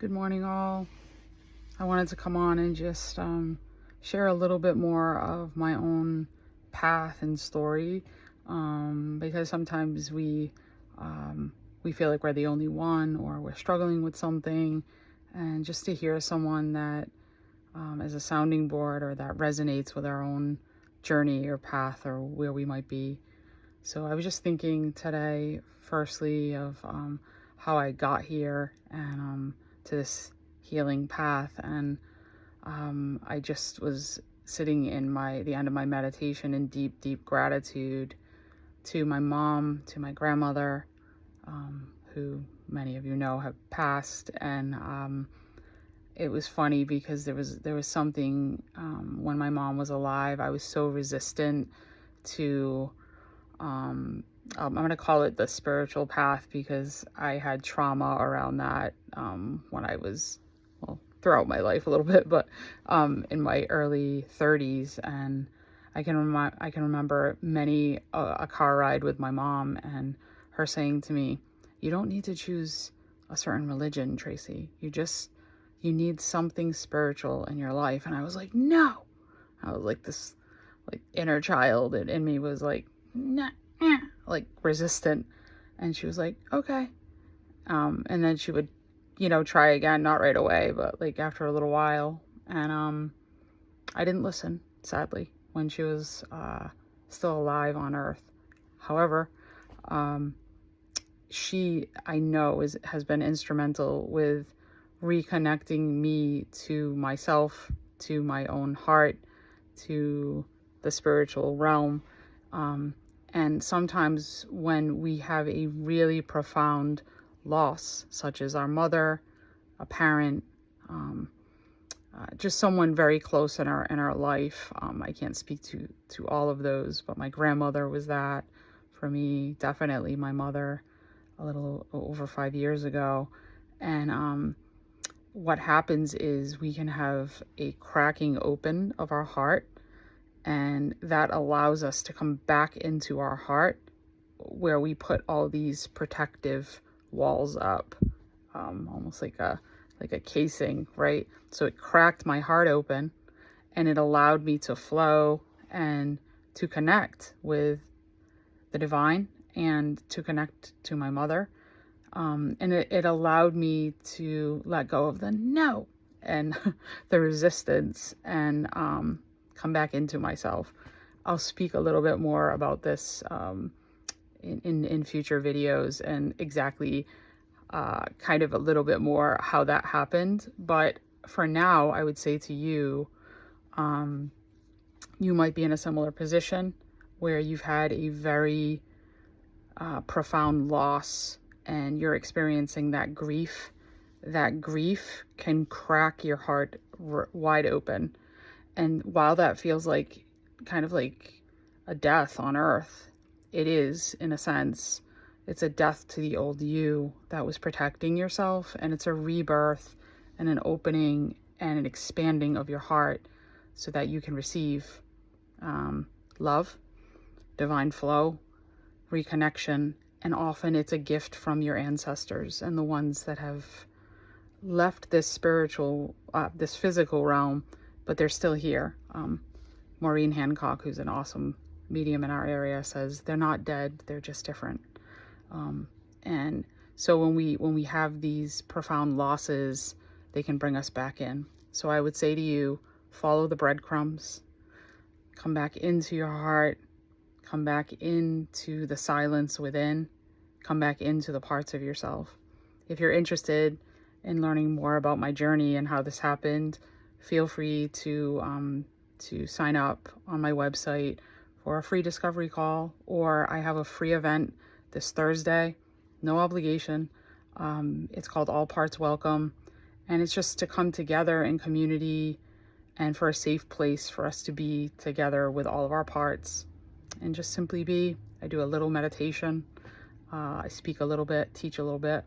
Good morning, all. I wanted to come on and just share a little bit more of my own path and story, because sometimes we feel like we're the only one, or we're struggling with something, and just to hear someone that is a sounding board, or that resonates with our own journey or path, or where we might be. So I was just thinking today, firstly, of how I got here and to this healing path. And I just was sitting in the end of my meditation in deep gratitude to my mom, to my grandmother, who many of you know have passed. And it was funny because there was something, when my mom was alive, I was so resistant to, I'm going to call it the spiritual path, because I had trauma around that when I was, well, throughout my life a little bit, but in my early 30s. And I can remember many a car ride with my mom, and her saying to me, "You don't need to choose a certain religion, Tracy. You need something spiritual in your life." And I was like, no. I was like, this inner child in me was like, nah, like resistant. And she was like, okay. And then she would, try again, not right away, but like after a little while. And I didn't listen, sadly, when she was still alive on earth. However, she, I know, has been instrumental with reconnecting me to myself, to my own heart, to the spiritual realm. And sometimes when we have a really profound loss, such as our mother, a parent, just someone very close in our life. I can't speak to all of those, but my grandmother was that for me. Definitely my mother, a little over 5 years ago. And what happens is we can have a cracking open of our heart, and that allows us to come back into our heart, where we put all these protective walls up, almost like a casing, right? So it cracked my heart open, and it allowed me to flow and to connect with the divine, and to connect to my mother. And it allowed me to let go of the no and the resistance, and come back into myself. I'll speak a little bit more about this in future videos, and exactly kind of a little bit more how that happened. But for now, I would say to you, you might be in a similar position where you've had a very profound loss, and you're experiencing that grief. That grief can crack your heart wide open. And while that feels like kind of like a death on earth, it is, in a sense. It's a death to the old you that was protecting yourself, and it's a rebirth and an opening and an expanding of your heart so that you can receive love, divine flow, reconnection. And often it's a gift from your ancestors and the ones that have left this this physical realm, but they're still here. Maureen Hancock, who's an awesome medium in our area, says they're not dead, they're just different. And so when we have these profound losses, they can bring us back in. So I would say to you, follow the breadcrumbs, come back into your heart, come back into the silence within, come back into the parts of yourself. If you're interested in learning more about my journey and how this happened, feel free to sign up on my website for a free discovery call, or I have a free event this Thursday, no obligation. It's called All Parts Welcome, and it's just to come together in community and for a safe place for us to be together with all of our parts and just simply be. I do a little meditation. I speak a little bit, teach a little bit.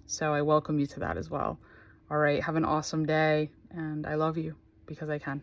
So I welcome you to that as well. All right, have an awesome day, and I love you because I can.